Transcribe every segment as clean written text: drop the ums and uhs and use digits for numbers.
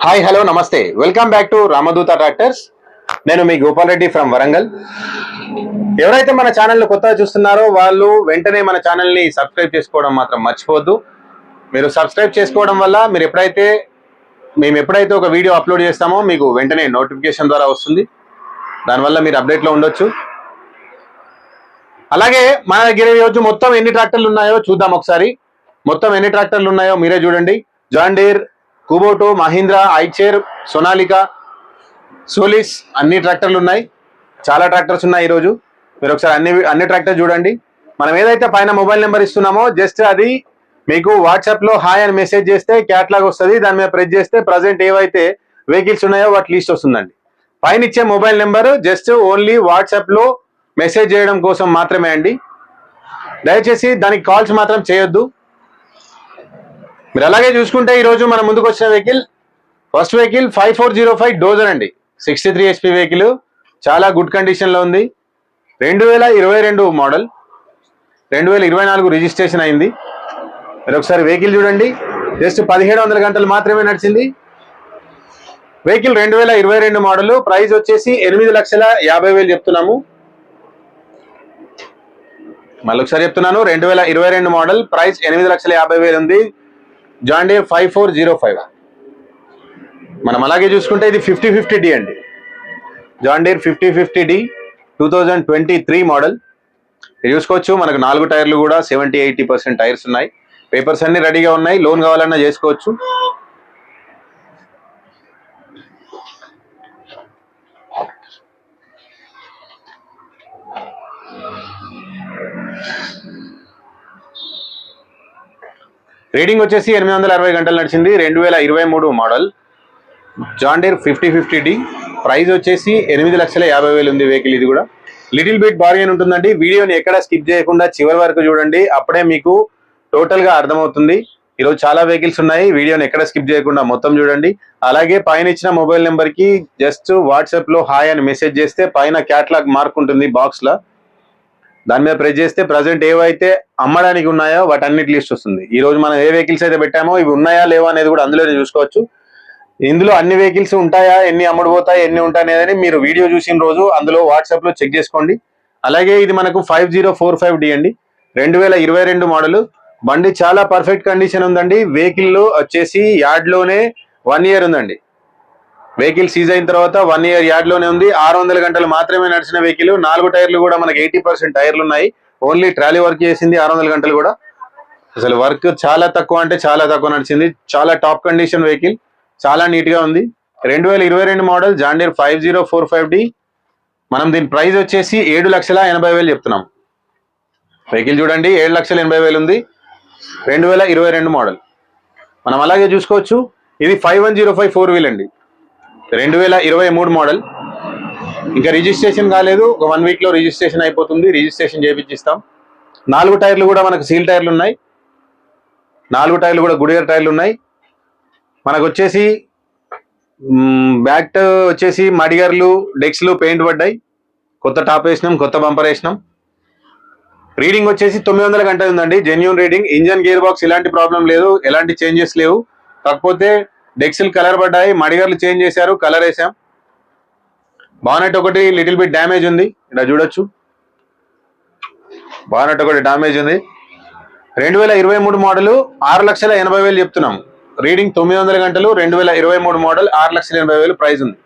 Hi hello నమస్తే welcome back to Ramadootha tractors. నేను మీ Gopal Reddy from Warangal. ఎవరైతే మన ఛానల్ని కొత్తగా చూస్తున్నారో వాళ్ళు వెంటనే మన ఛానల్ని సబ్స్క్రైబ్ చేసుకోవడం మాత్రం మర్చిపోవద్దు. మీరు సబ్స్క్రైబ్ చేసుకోవడం వల్ల మేము ఎప్పుడైతే ఒక వీడియో అప్లోడ్ చేస్తామో మీకు వెంటనే నోటిఫికేషన్ ద్వారా వస్తుంది. దానివల్ల మీరు అప్డేట్లో ఉండొచ్చు. అలాగే మన దగ్గర ఈరోజు మొత్తం ఎన్ని ట్రాక్టర్లు ఉన్నాయో చూద్దాం ఒకసారి. మొత్తం ఎన్ని ట్రాక్టర్లు ఉన్నాయో మీరే చూడండి. John Deere, Kubota, Mahindra, Eicher, Sonalika, Solis అన్ని ట్రాక్టర్లు ఉన్నాయి. చాలా ట్రాక్టర్స్ ఉన్నాయి ఈరోజు. మీరు ఒకసారి అన్ని ట్రాక్టర్ చూడండి. మనం ఏదైతే పైన మొబైల్ నెంబర్ ఇస్తున్నామో జస్ట్ అది మీకు వాట్సాప్లో హాయ్ అని మెసేజ్ చేస్తే క్యాట్లాగ్ వస్తుంది. దాని మీద ప్రెస్ చేస్తే ప్రజెంట్ ఏవైతే వెహికల్స్ ఉన్నాయో వాటి లిస్ట్ వస్తుందండి. పైన ఇచ్చే మొబైల్ నెంబర్ జస్ట్ ఓన్లీ వాట్సాప్లో మెసేజ్ చేయడం కోసం మాత్రమే అండి. దయచేసి దానికి కాల్స్ మాత్రం చేయొద్దు. మీరు అలాగే చూసుకుంటే ఈరోజు మన ముందుకు వచ్చిన వెహికల్, ఫస్ట్ వెహికల్ 5405 డోజర్ అండి. 63 HP వెహికల్, చాలా గుడ్ కండిషన్లో ఉంది. 2022 మోడల్, 2024 రిజిస్ట్రేషన్ అయింది. మీరు ఒకసారి వెహికల్ చూడండి. జస్ట్ 1700 గంటలు మాత్రమే నడిచింది. Vehicle 2022 model. ప్రైస్ వచ్చేసి 8,50,000 చెప్తున్నాము. మళ్ళీ ఒకసారి చెప్తున్నాను, 2022 మోడల్, ప్రైస్ 8,50,000 ఉంది. John Deere 5405. మనం అలాగే చూసుకుంటే ఇది 5050D అండి. John Deere 5050D 2023 model. ఇది చూసుకోవచ్చు. మనకు 4 టైర్లు కూడా 70-80% టైర్స్ ఉన్నాయి. పేపర్స్ అన్ని రెడీగా ఉన్నాయి. లోన్ కావాలన్నా చేసుకోవచ్చు. రీడింగ్ వచ్చేసి 860 గంటలు నడిచింది. 2023 model. John Deere 5050D. Price వచ్చేసి 8,50,000 ఉంది వెహికల్. ఇది కూడా లిటిల్ బిట్ బార్గెన్ ఉంటుందండి. వీడియోని ఎక్కడ స్కిప్ చేయకుండా చివరి వరకు చూడండి. అప్పుడే మీకు టోటల్గా అర్థమవుతుంది. ఈరోజు చాలా వెహికల్స్ ఉన్నాయి. వీడియోని ఎక్కడ స్కిప్ చేయకుండా మొత్తం చూడండి. అలాగే పైన ఇచ్చిన మొబైల్ నెంబర్కి జస్ట్ వాట్సాప్లో హాయ్ అని మెసేజ్ చేస్తే పైన క్యాట్లాగ్ మార్క్ ఉంటుంది బాక్స్లో. దాని మీద ప్రెస్ చేస్తే ప్రజెంట్ ఏవైతే అమ్మడానికి ఉన్నాయో వాటన్నిటి లిస్ట్ వస్తుంది. ఈ రోజు మనం ఏ వెహికల్స్ అయితే పెట్టామో ఇవి ఉన్నాయా లేవా అనేది కూడా అందులోనే చూసుకోవచ్చు. ఇందులో అన్ని వెహికల్స్ ఉంటాయా, ఎన్ని అమ్ముడుపోతాయి, ఎన్ని ఉంటాయి అనేది మీరు వీడియో చూసిన రోజు అందులో వాట్సాప్లో చెక్ చేసుకోండి. అలాగే ఇది మనకు 5045D అండి. 2022 మోడల్. బండి చాలా పర్ఫెక్ట్ కండిషన్ ఉందండి. వెహికల్ వచ్చేసి యార్డ్లోనే 1 ఇయర్ ఉందండి. వెహికల్ సీజ్ అయిన తర్వాత 1 ఇయర్ యార్డ్లోనే ఉంది. 600 గంటలు మాత్రమే నడిచిన వెహికల్. 4 టైర్లు కూడా మనకి 80% టైర్లు ఉన్నాయి. ఓన్లీ ట్రాలీ వర్క్ చేసింది. 600 గంటలు కూడా అసలు వర్క్ చాలా తక్కువ అంటే చాలా తక్కువ నడిచింది. చాలా టాప్ కండిషన్ వెహికల్, చాలా నీట్గా ఉంది. 2022 మోడల్ జాన్ డీర్ 5045D. మనం దీని ప్రైస్ వచ్చేసి 7,80,000 చెప్తున్నాం. వెహికల్ చూడండి, 7,80,000 ఉంది. 2022 మోడల్. మనం అలాగే చూసుకోవచ్చు. ఇది 5105 4 వీల్ అండి. 2023 మోడల్. ఇంకా రిజిస్ట్రేషన్ కాలేదు. ఒక 1 వీక్లో రిజిస్ట్రేషన్ అయిపోతుంది. రిజిస్ట్రేషన్ చేయించిస్తాం. 4 టైర్లు కూడా మనకు సీల్ టైర్లు ఉన్నాయి. 4 టైర్లు కూడా గుడియర్ టైర్లు ఉన్నాయి. మనకు వచ్చేసి బ్యాక్ వచ్చేసి మడిగర్లు, డెక్స్లు పెయింట్ పడ్డాయి. కొత్త టాప్ వేసినాం, కొత్త బంపర్ వేసినాం. రీడింగ్ వచ్చేసి 900 గంటలు ఉందండి. Genuine reading. Engine, gear box ఎలాంటి ప్రాబ్లం లేదు, ఎలాంటి చేంజెస్ లేవు. కాకపోతే డెక్స్లు కలర్ పడ్డాయి, మడిగర్లు చేంజ్ చేశారు, కలర్ వేసాం. బానెట్ ఒకటి లిటిల్ బిట్ డ్యామేజ్ ఉంది. ఇలా చూడొచ్చు, బానెట్ ఒకటి డ్యామేజ్ ఉంది. 2023 మోడల్, 6,80,000 చెప్తున్నాం. రీడింగ్ 900 గంటలు, 2023 మోడల్, 6,80,000 ప్రైస్ ఉంది.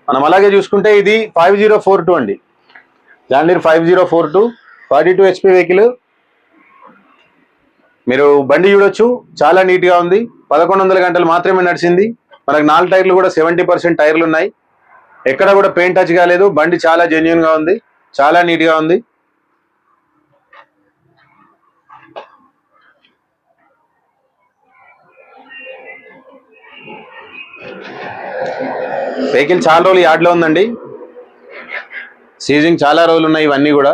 మనం అలాగే చూసుకుంటే ఇది 5042 అండి. John Deere 5042 42 HP vehicle. మీరు బండి చూడొచ్చు, చాలా నీట్గా ఉంది. 1100 గంటలు మాత్రమే నడిచింది. మనకు 4 టైర్లు కూడా 70% టైర్లు ఉన్నాయి. ఎక్కడ కూడా పెయింట్ టచ్ కాలేదు. బండి చాలా జెన్యూన్గా ఉంది, చాలా నీట్గా ఉంది. వెహికల్ చాలా రోజులు యార్డ్లో ఉందండి. సీజింగ్ చాలా రోజులు ఉన్నాయి. ఇవన్నీ కూడా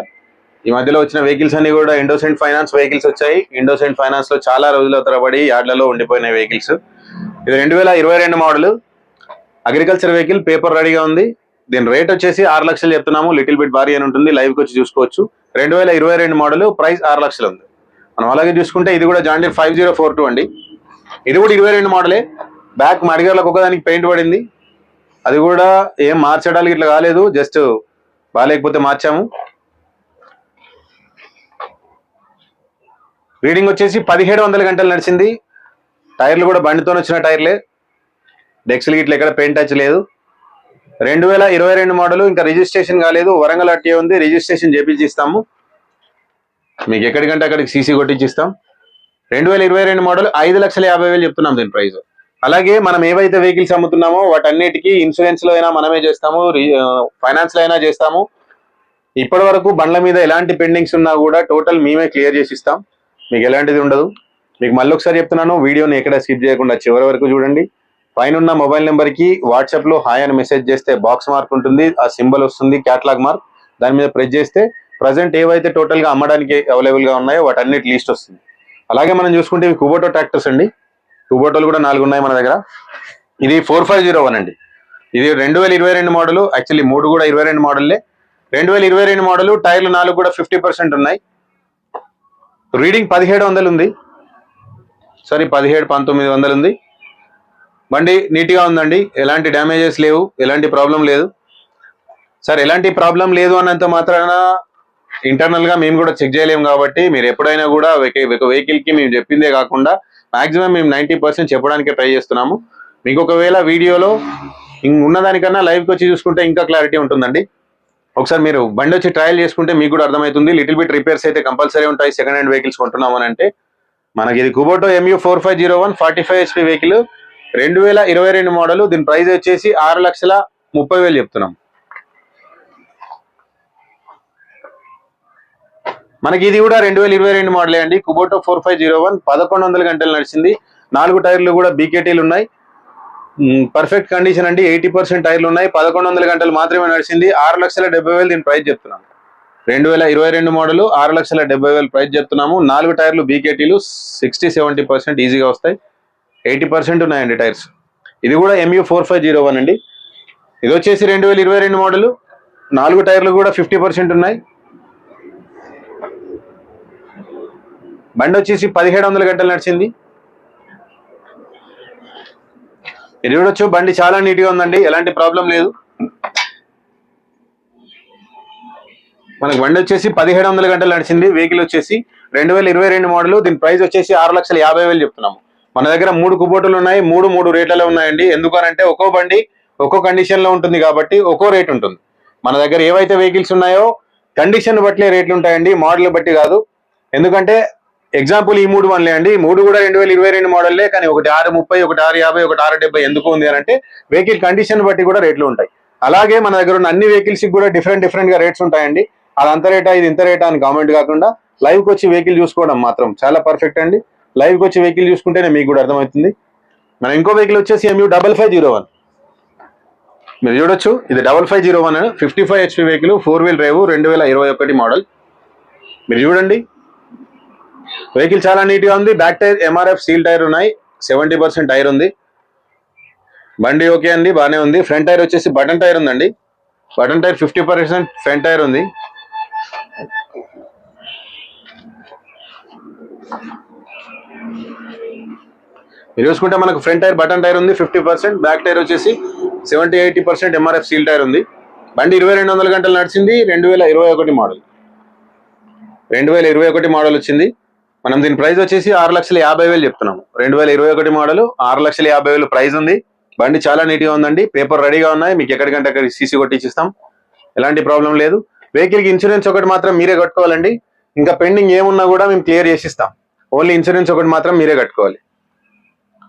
ఈ మధ్యలో వచ్చిన వెహికల్స్ అన్ని కూడా ఇండోసెంట్ ఫైనాన్స్ వెహికల్స్ వచ్చాయి. ఇండోసెంట్ ఫైనాన్స్లో చాలా రోజుల తరబడి యార్డ్లలో ఉండిపోయిన వెహికల్స్. ఇది 2022 మోడల్ అగ్రికల్చర్ వెహికల్. పేపర్ రెడీగా ఉంది. దీని రేట్ వచ్చేసి 6 లక్షలు చెప్తున్నాము. లిటిల్ బిట్ భారీ అని ఉంటుంది. లైవ్కి వచ్చి చూసుకోవచ్చు. 2022 మోడల్, ప్రైస్ 6 లక్షలు ఉంది. మనం అలాగే చూసుకుంటే ఇది కూడా జాన్ డీర్ 5042 అండి. ఇది కూడా 22 మోడలే. బ్యాక్ మడిగర్లకు ఒకదానికి పెయింట్ పడింది, అది కూడా ఏం మార్చడానికి ఇట్లా కాలేదు, జస్ట్ బాగాలేకపోతే మార్చాము. రీడింగ్ వచ్చేసి 1700 గంటలు నడిచింది. టైర్లు కూడా బండితో వచ్చిన టైర్లే, డెక్స్లు ఇట్లా ఎక్కడ పెయింట్ టచ్ లేదు. 2022 మోడల్, ఇంకా రిజిస్ట్రేషన్ కాలేదు. వరంగల్ అట్టే ఉంది, రిజిస్ట్రేషన్ చేపించి ఇస్తాము. మీకు ఎక్కడికంటే అక్కడికి సీసీ కొట్టించి ఇస్తాం. 2022 మోడల్ 5,50,000 చెప్తున్నాం దీని ప్రైస్. అలాగే మనం ఏవైతే వెహికల్స్ అమ్ముతున్నామో వాటన్నిటికీ ఇన్సూరెన్స్ లో అయినా మనమే చేస్తాము, ఫైనాన్స్ లో అయినా చేస్తాము. ఇప్పటి వరకు బండ్ల మీద ఎలాంటి పెండింగ్స్ ఉన్నా కూడా టోటల్ మేమే క్లియర్ చేసి ఇస్తాం, మీకు ఎలాంటిది ఉండదు. మీకు మళ్ళీ ఒకసారి చెప్తున్నాను, వీడియోని ఎక్కడ స్కిప్ చేయకుండా చివరి వరకు చూడండి. పైన ఉన్న మొబైల్ నెంబర్కి వాట్సాప్లో హాయ్ అని మెసేజ్ చేస్తే బాక్స్ మార్క్ ఉంటుంది, ఆ సింబల్ వస్తుంది క్యాటలాగ్ మార్క్, దాని మీద ప్రెస్ చేస్తే ప్రజెంట్ ఏవైతే టోటల్గా అమ్మడానికి అవైలబుల్గా ఉన్నాయో వాటన్నిటి లిస్ట్ వస్తుంది. అలాగే మనం చూసుకుంటే ఇవి కుబోటో ట్రాక్టర్స్ అండి. కుబోటోలు కూడా 4 ఉన్నాయి మన దగ్గర. ఇది 4501 అండి. ఇది 2022 మోడల్, యాక్చువల్లీ 3 కూడా 22 మోడల్లే. 2022 మోడల్, టైర్లు 4 కూడా 50% ఉన్నాయి. రీడింగ్ 1700 ఉంది, సారీ 1900 ఉంది. బండి నీట్గా ఉందండి, ఎలాంటి డ్యామేజెస్ లేవు, ఎలాంటి ప్రాబ్లం లేదు. సార్ ఎలాంటి ప్రాబ్లం లేదు అన్నంత మాత్రాన ఇంటర్నల్గా మేము కూడా చెక్ చేయలేము కాబట్టి మీరు ఎప్పుడైనా కూడా వెహికల్కి మేము చెప్పిందే కాకుండా మాక్సిమం మేము 90% చెప్పడానికే ట్రై చేస్తున్నాము. మీకు ఒకవేళ వీడియోలో ఉన్నదానికన్నా లైవ్కి వచ్చి చూసుకుంటే ఇంకా క్లారిటీ ఉంటుందండి. ఒకసారి మీరు బండి వచ్చి ట్రయల్ చేసుకుంటే మీకు కూడా అర్థమవుతుంది. లిటిల్ బిట్ రిపేర్స్ అయితే కంపల్సరీ ఉంటాయి సెకండ్ హ్యాండ్ వెహికల్స్ కొంటున్నామని అంటే. మనకి ఇది కుబోటో MU4501 45 HP వెహికల్, 2022 మోడల్. దీని ప్రైస్ వచ్చేసి 6,30,000 చెప్తున్నాం. మనకి ఇది కూడా 2022 మోడలే అండి. కుబోటో 4501 1100 గంటలు నడిచింది. 4 టైర్లు కూడా బీకేటీలు ఉన్నాయి, పర్ఫెక్ట్ కండిషన్ అండి. 80% టైర్లు ఉన్నాయి, 1100 గంటలు మాత్రమే నడిచింది. 6,70,000 దీని ప్రైస్ చెప్తున్నాము. 2022 మోడల్ 6,70,000 ప్రైస్ చెప్తున్నాము. 4 టైర్లు బీకేటీలు 60-70% ఈజీగా వస్తాయి, 80% ఉన్నాయండి టైర్స్. ఇది కూడా MU4501 అండి. ఇది వచ్చేసి 2022 మోడల్, 4 టైర్లు కూడా 50% ఉన్నాయి. బండి వచ్చేసి 1700 గంటలు నడిచింది. ఇది చూడొచ్చు, బండి చాలా నీట్గా ఉందండి, ఎలాంటి ప్రాబ్లం లేదు. మనకి బండి వచ్చేసి 1700 గంటలు నడిచింది. వెహికల్ వచ్చేసి 2022 మోడల్. దీని ప్రైస్ వచ్చేసి 6,50,000 చెప్తున్నాము. మన దగ్గర 3 కుబోటోలు ఉన్నాయి, 3 రేట్లలో ఉన్నాయండి. ఎందుకనంటే ఒక్కో బండి ఒక్కో కండిషన్ లో ఉంటుంది కాబట్టి ఒక్కో రేట్ ఉంటుంది. మన దగ్గర ఏవైతే వెహికల్స్ ఉన్నాయో కండిషన్ బట్టి రేట్లు ఉంటాయండి, మోడల్ బట్టి కాదు. ఎందుకంటే ఎగ్జాంపుల్ ఈ 3 బండ్లే అండి, 3 కూడా 2022 మోడల్లే, కానీ ఒకటి 630, ఒకటి 650, ఒకటి 670 ఎందుకు ఉంది అని అంటే వెహికల్ కండిషన్ బట్టి కూడా రేట్లు ఉంటాయి. అలాగే మన దగ్గర ఉన్న అన్ని వెహికల్స్ కూడా డిఫరెంట్ గా రేట్స్ ఉంటాయండి. అది అంత రేటా ఇది ఇంత రేటా అని కామెంట్ కాకుండా లైవ్కి వచ్చి వెహికల్ చూసుకోవడం మాత్రం చాలా పర్ఫెక్ట్ అండి. లైవ్కి వచ్చి వెహికల్ చూసుకుంటేనే మీకు కూడా అర్థమవుతుంది. మన ఇంకో వెహికల్ వచ్చేసి MU5501 మీరు చూడొచ్చు. ఇది 5501 55 HP vehicle, 4 wheel drive, 2021 model. మీరు చూడండి, వెహికల్ చాలా నీట్గా ఉంది. Back tyre MRF seal tyre ఉన్నాయి, 70% టైర్ ఉంది. బండి ఓకే అండి, బాగానే ఉంది. ఫ్రంట్ టైర్ వచ్చేసి బటన్ టైర్ ఉందండి, బటన్ టైర్ 50% ఫ్రంట్ టైర్ ఉంది. మీరు చూసుకుంటే మనకు ఫ్రంట్ టైర్ బటన్ టైర్ ఉంది 50%, బ్యాక్ టైర్ వచ్చేసి 70-80% MRF సీల్ టైర్ ఉంది. బండి 2200 గంటలు నడిచింది. 2021 మోడల్, 2021 మోడల్ వచ్చింది. మనం దీని ప్రైస్ వచ్చేసి 6,50,000 చెప్తున్నాము. 2021 మోడల్ 6,50,000 ప్రైస్ ఉంది. బండి చాలా నీట్గా ఉందండి, పేపర్ రెడీగా ఉన్నాయి. మీకు ఎక్కడికంటే అక్కడ సీసీ కొట్టించిస్తాం, ఎలాంటి ప్రాబ్లం లేదు. వెహికల్కి ఇన్సూరెన్స్ ఒకటి మాత్రం మీరే కట్టుకోవాలండి. ఇంకా పెండింగ్ ఏమున్నా కూడా మేము క్లియర్ చేసిస్తాం. ఓన్లీ ఇన్సూరెన్స్ ఒకటి మాత్రం మీరే కట్టుకోవాలి.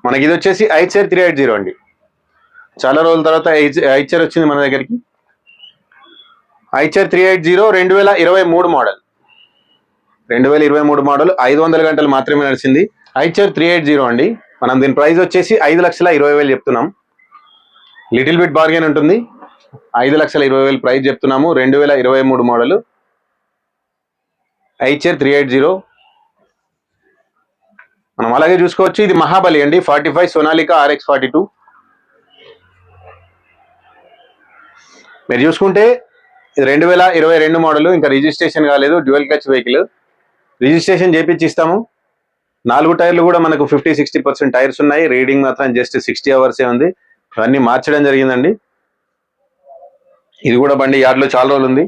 మనకి ఇది వచ్చేసి ఐచర్ 380 అండి. చాలా రోజుల తర్వాత ఐచర్ వచ్చింది మన దగ్గరికి. ఐచర్ 380 2023 మోడల్, 2023 మోడల్, 500 గంటలు మాత్రమే నడిచింది. ఐచర్ 380 అండి. మనం దీని ప్రైస్ వచ్చేసి 5,20,000 చెప్తున్నాం. లిటిల్ బిట్ బార్గెన్ ఉంటుంది. 5,20,000 ప్రైస్ చెప్తున్నాము. 2023 మోడల్ ఐచర్ 380. మనం అలాగే చూసుకోవచ్చు. ఇది మహాబలి అండి, 45 సోనాలికా RX 42. మీరు చూసుకుంటే ఇది 2022 మోడల్, ఇంకా రిజిస్ట్రేషన్ కాలేదు, డ్యూయల్ క్లచ్ వెహికల్. రిజిస్ట్రేషన్ చేపించి ఇస్తాము. 4 టైర్లు కూడా మనకు 50-60% టైర్స్ ఉన్నాయి. రీడింగ్ మాత్రం జస్ట్ 60 అవర్సే ఉంది. అన్నీ మార్చడం జరిగిందండి. ఇది కూడా బండి యార్డ్లో చాలా రోజులు ఉంది.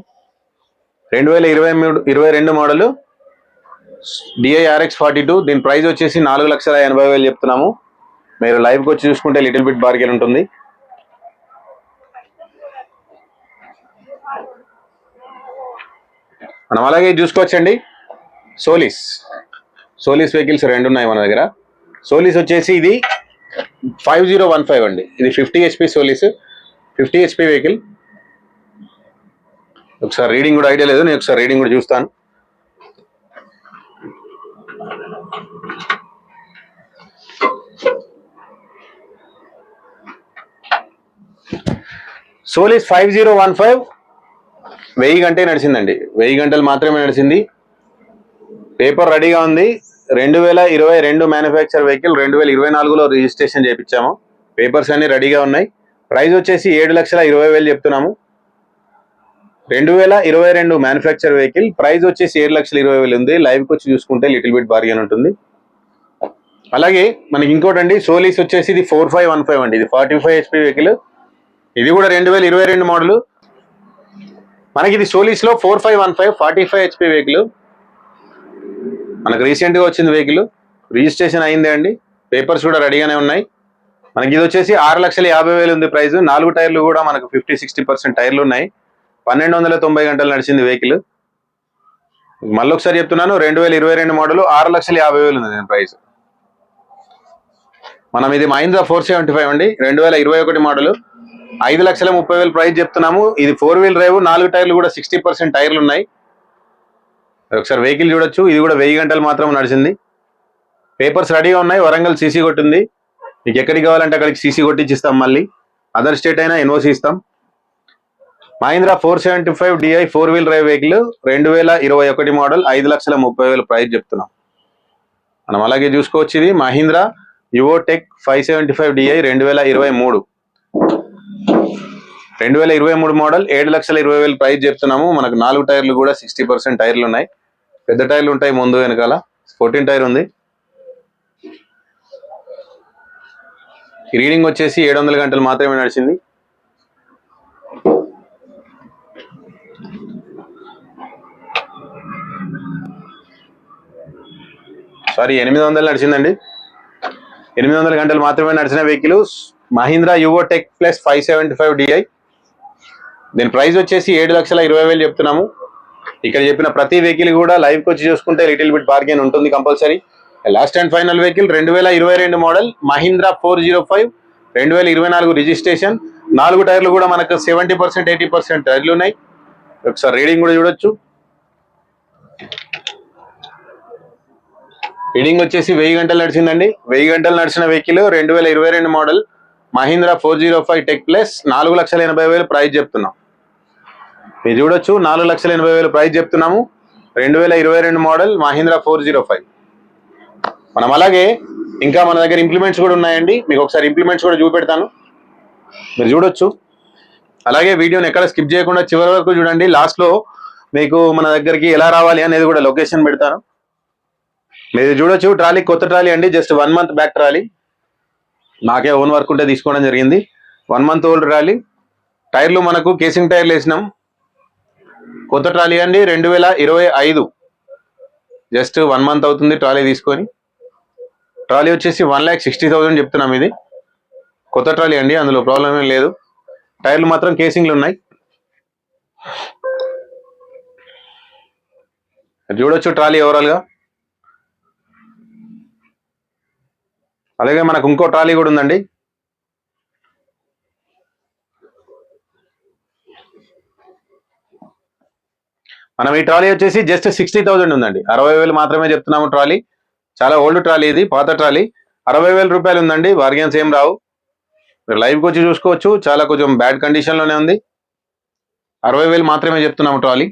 2022 మోడల్ DI RX 42. దీని ప్రైస్ వచ్చేసి 4,80,000 చెప్తున్నాము. మీరు లైవ్కి వచ్చి చూసుకుంటే లిటిల్ బిట్ బార్గెన్ ఉంటుంది. మనం అలాగే చూసుకోవచ్చండి. సోలీస్ వెహికల్స్ 2 ఉన్నాయి మన దగ్గర. సోలీస్ వచ్చేసి ఇది 5015 అండి. ఇది 50 HP సోలీస్, 50 HP వెహికల్. ఒకసారి రీడింగ్ కూడా ఐడియా లేదు, నేను ఒకసారి రీడింగ్ కూడా చూస్తాను. సోలీస్ 5015 1000 గంటే నడిచిందండి. 1000 గంటలు మాత్రమే నడిచింది. పేపర్ రెడీగా ఉంది. 2022 మ్యానుఫ్యాక్చర్ వెహికల్, 2024లో రిజిస్ట్రేషన్ చేయించాము. పేపర్స్ అన్ని రెడీగా ఉన్నాయి. ప్రైస్ వచ్చేసి 7,20,000 చెప్తున్నాము. 2022 మ్యానుఫ్యాక్చర్ వెహికల్, ప్రైస్ వచ్చేసి 7,20,000 ఉంది. లైవ్కి వచ్చి చూసుకుంటే లిటిల్ బిట్ బార్గెన్ ఉంటుంది. అలాగే మనకి ఇంకోటండి, సోలీస్ వచ్చేసి ఇది 4515 అండి. ఇది 45 HP వెహికల్. ఇది కూడా 2022 మోడల్. మనకి ఇది సోలీస్లో 4515 45 HP వెహికల్. మనకు రీసెంట్గా వచ్చింది వెహికల్, రిజిస్ట్రేషన్ అయిందే అండి. పేపర్స్ కూడా రెడీగానే ఉన్నాయి. మనకి ఇది వచ్చేసి 6,50,000 ఉంది ప్రైస్. 4 టైర్లు కూడా మనకు 50-60% టైర్లు ఉన్నాయి. 1290 గంటలు నడిచింది వెహికల్. మళ్ళీ ఒకసారి చెప్తున్నాను, 2022 మోడల్ 6,50,000 ఉంది దీని ప్రైస్. మనం ఇది మహీంద్రా 475 అండి, 2021 మోడల్, 5,30,000 ప్రైస్ చెప్తున్నాము. ఇది 4 వీల్ డ్రైవ్, 4 టైర్లు కూడా 60% టైర్లు ఉన్నాయి. ఒకసారి వెహికల్ చూడొచ్చు. ఇది కూడా 1000 గంటలు మాత్రం నడిచింది. పేపర్స్ రెడీగా ఉన్నాయి. వరంగల్ CC కొట్టింది. మీకు ఎక్కడికి కావాలంటే అక్కడికి CC కొట్టించిస్తాం. మళ్ళీ అదర్ స్టేట్ అయినా NOC ఇస్తాం. Mahindra 475 DI 4 wheel drive vehicle, 2021 model, 5,30,000 price చెప్తున్నాం. మనం అలాగే చూసుకోవచ్చు. ఇది Mahindra Yuvo Tech 575 DI 2023 model, 7,20,000 price చెప్తున్నాము. మనకు 4 టైర్లు కూడా 60% టైర్లు ఉన్నాయి. పెద్ద టైర్లు ఉంటాయి ముందు వెనకాల. 14 టైర్ ఉంది. రీడింగ్ వచ్చేసి 700 గంటలు మాత్రమే నడిచింది. సారీ, 800 నడిచిందండి. 800 గంటలు మాత్రమే నడిచిన వెహికల్ మహీంద్రా యువోటెక్ ప్లస్ 575 DI. దీని ప్రైస్ వచ్చేసి 7,20,000 చెప్తున్నాము. ఇక్కడ చెప్పిన ప్రతి వెహికల్ కూడా లైవ్కి వచ్చి చూసుకుంటే లిటిల్ బిట్ బార్గెన్ ఉంటుంది compulsory. Last and final vehicle 2022 model Mahindra 405, 2024 registration. 4 టైర్లు కూడా మనకు 70% 80% టైర్లు ఉన్నాయి. ఒకసారి రీడింగ్ కూడా చూడొచ్చు. రీడింగ్ వచ్చేసి 1000 గంటలు నడిచిందండి. 1000 గంటలు నడిచిన vehicle 2022 model Mahindra 405 tech plus, 4,80,000 price చెప్తున్నాం. మీరు చూడొచ్చు, 4,80,000 ప్రైస్ చెప్తున్నాము. 2022 మోడల్ మహీంద్రా 405. మనం అలాగే ఇంకా మన దగ్గర ఇంప్లిమెంట్స్ కూడా ఉన్నాయండి. మీకు ఒకసారి ఇంప్లిమెంట్స్ కూడా చూపెడతాను, మీరు చూడొచ్చు. అలాగే వీడియోని ఎక్కడ స్కిప్ చేయకుండా చివరి వరకు చూడండి. లాస్ట్లో మీకు మన దగ్గరికి ఎలా రావాలి అనేది కూడా లొకేషన్ పెడతాను. మీరు చూడొచ్చు. ట్రాలీ కొత్త ట్రాలీ అండి, జస్ట్ 1 మంత్ బ్యాక్ ట్రాలీ. నాకే ఓన్ వర్క్ ఉంటే తీసుకోవడం జరిగింది. 1 మంత్ ఓల్డ్ ట్రాలీ. టైర్లు మనకు కేసింగ్ టైర్లు వేసినాం. కొత్త ట్రాలీ అండి, 2025. జస్ట్ 1 మంత్ అవుతుంది ట్రాలీ తీసుకొని. ట్రాలీ వచ్చేసి 1,60,000 చెప్తున్నాం. ఇది కొత్త ట్రాలీ అండి, అందులో ప్రాబ్లం ఏం లేదు. టైర్లు మాత్రం కేసింగ్లు ఉన్నాయి. చూడొచ్చు ట్రాలీ ఓవరాల్గా. అలాగే మనకు ఇంకో ట్రాలీ కూడా ఉందండి. మనం ఈ ట్రాలీ వచ్చేసి జస్ట్ 60,000 ఉందండి. 60,000 మాత్రమే చెప్తున్నాము ట్రాలీ. చాలా ఓల్డ్ ట్రాలీ, ఇది పాత ట్రాలీ. 60,000 రూపాయలు ఉందండి. బార్గెన్స్ ఏం రావు. మీరు లైవ్కి వచ్చి చూసుకోవచ్చు. చాలా కొంచెం బ్యాడ్ కండిషన్లోనే ఉంది. 60,000 మాత్రమే చెప్తున్నాము ట్రాలీ.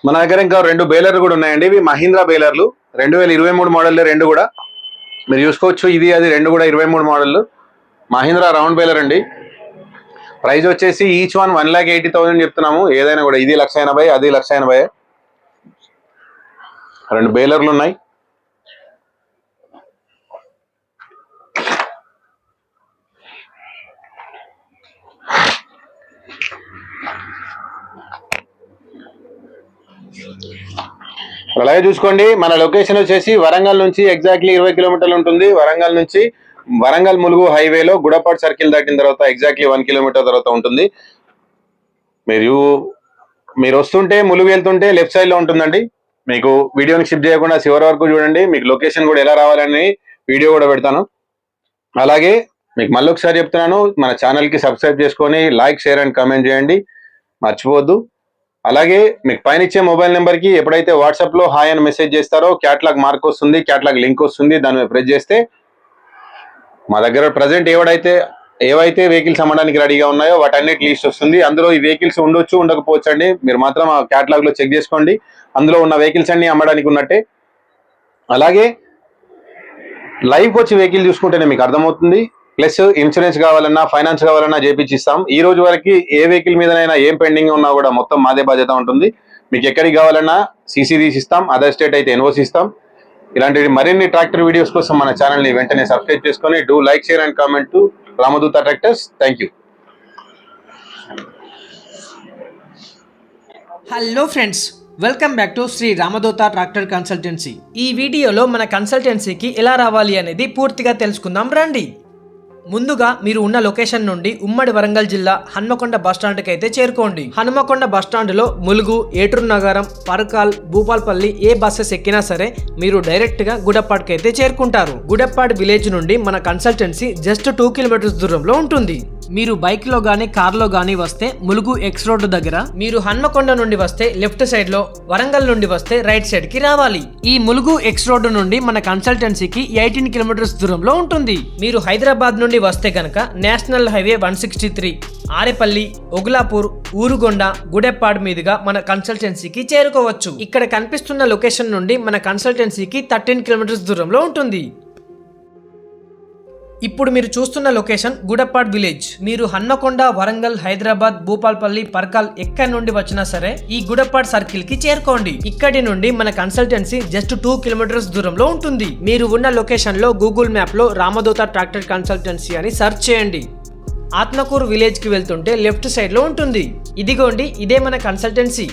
మన దగ్గర ఇంకా 2 బేలర్లు కూడా ఉన్నాయండి. ఇవి మహీంద్రా బేలర్లు, 2023 మోడల్ 2 కూడా. మీరు చూసుకోవచ్చు. ఇది అది 2 కూడా 23 మోడల్ మహీంద్రా రౌండ్ బేలర్ అండి. ప్రైస్ వచ్చేసి ఈచ్ వన్ 1,80,000 చెప్తున్నాము. ఏదైనా కూడా ఇది 1,80,000, అది 1,80,000. 2 బేలర్లు ఉన్నాయి. అలాగే చూసుకోండి, మన లొకేషన్ వచ్చేసి వరంగల్ నుంచి ఎగ్జాక్ట్లీ 20 కిలోమీటర్లు ఉంటుంది. వరంగల్ ములుగు హైవేలో గుడపాడ్ సర్కిల్ దాటిన తర్వాత ఎగ్జాక్ట్లీ 1 కిలోమీటర్ తర్వాత ఉంటుంది. మీరు వస్తుంటే ములుగు వెళ్తుంటే లెఫ్ట్ సైడ్ లో ఉంటుందండి. మీకు వీడియోని షిఫ్ట్ చేయకుండా చివరి వరకు చూడండి. మీకు లొకేషన్ కూడా ఎలా రావాలని వీడియో కూడా పెడతాను. అలాగే మీకు మళ్ళీ ఒకసారి చెప్తున్నాను, మన ఛానల్కి సబ్స్క్రైబ్ చేసుకొని లైక్, షేర్ అండ్ కామెంట్ చేయండి, మర్చిపోవద్దు. అలాగే మీకు పైన ఇచ్చే మొబైల్ నెంబర్కి ఎప్పుడైతే వాట్సాప్లో హాయ్ అని మెసేజ్ చేస్తారో క్యాటలాగ్ మార్క్ వస్తుంది, క్యాటలాగ్ లింక్ వస్తుంది. దాని మీద ప్రెస్ చేస్తే మా దగ్గర ప్రజెంట్ ఏవైతే వెహికల్స్ అమ్మడానికి రెడీగా ఉన్నాయో వాటన్నిటి లిస్ట్ వస్తుంది. అందులో ఈ వెహికల్స్ ఉండొచ్చు, ఉండకపోవచ్చు అండి. మీరు మాత్రం ఆ క్యాటలాగ్లో చెక్ చేసుకోండి. అందులో ఉన్న వెహికల్స్ అన్ని అమ్మడానికి ఉన్నట్టే. అలాగే లైవ్కి వచ్చి వెహికల్ చూసుకుంటేనే మీకు అర్థమవుతుంది. ప్లస్ ఇన్సూరెన్స్ కావాలన్నా, ఫైనాన్స్ కావాలన్నా చేపించిస్తాం. ఈ రోజు వరకు ఏ వెహికల్ మీదనైనా ఏం పెండింగ్ ఉన్నా కూడా మొత్తం మాదే బాధ్యత ఉంటుంది. మీకు ఎక్కడికి కావాలన్నా సీసీ తీసిస్తాం, అదర్ స్టేట్ అయితే ఎన్ఓసి ఇస్తాం. ఇలాంటి మరిన్ని ట్రాక్టర్ వీడియోస్ కోసం మన ఛానల్ని వెంటనే సబ్స్క్రైబ్ చేసుకొని do like, share and comment to Ramadootha tractors. Thank you. Hello friends, welcome back to Sri Ramadootha tractor consultancy. ఈ వీడియోలో మన కన్సల్టెన్సీకి ఎలా రావాలి అనేది పూర్తిగా తెలుసుకుందాం రండి. ముందుగా మీరు ఉన్న లొకేషన్ నుండి ఉమ్మడి వరంగల్ జిల్లా హన్మకొండ బస్టాండ్కి అయితే చేరుకోండి. హన్మకొండ బస్టాండ్లో ములుగు, ఏటూరు నగరం, పరకాల్, భూపాల్పల్లి ఏ బస్సెస్ ఎక్కినా సరే మీరు డైరెక్ట్గా గుడప్పాడ్కి అయితే చేరుకుంటారు. గుడప్పాడ్ విలేజ్ నుండి మన కన్సల్టెన్సీ జస్ట్ 2 కిలోమీటర్స్ దూరంలో ఉంటుంది. మీరు బైక్లో కానీ కార్లో కానీ వస్తే ములుగు ఎక్స్ రోడ్డు దగ్గర, మీరు హన్మకొండ నుండి వస్తే లెఫ్ట్ సైడ్లో, వరంగల్ నుండి వస్తే రైట్ సైడ్కి రావాలి. ఈ ములుగు ఎక్స్ రోడ్డు నుండి మన కన్సల్టెన్సీకి 18 కిలోమీటర్స్ దూరంలో ఉంటుంది. మీరు హైదరాబాద్ నుండి వస్తే కనుక నేషనల్ హైవే 163, ఆరేపల్లి, ఒగులాపూర్, ఊరుగొండ, గుడెప్పాడ్ మీదుగా మన కన్సల్టెన్సీకి చేరుకోవచ్చు. ఇక్కడ కనిపిస్తున్న లొకేషన్ నుండి మన కన్సల్టెన్సీకి 13 కిలోమీటర్స్ దూరంలో ఉంటుంది. ఇప్పుడు మీరు చూస్తున్న లొకేషన్ గుడప్పాడ్ విలేజ్. మీరు హన్మకొండ, వరంగల్, హైదరాబాద్, భూపాల్పల్లి, పర్కాల్ ఎక్కడి నుండి వచ్చినా సరే ఈ గుడప్పాడ్ సర్కిల్ కి చేరుకోండి. ఇక్కడి నుండి మన కన్సల్టెన్సీ జస్ట్ 2 కిలోమీటర్స్ దూరంలో ఉంటుంది. మీరు ఉన్న లొకేషన్ లో గూగుల్ మ్యాప్ లో రామదూత ట్రాక్టర్ కన్సల్టెన్సీ అని సెర్చ్ చేయండి. ఆత్మకూరు విలేజ్ కి వెళ్తుంటే లెఫ్ట్ సైడ్ లో ఉంటుంది. ఇదిగోండి, ఇదే మన కన్సల్టెన్సీ.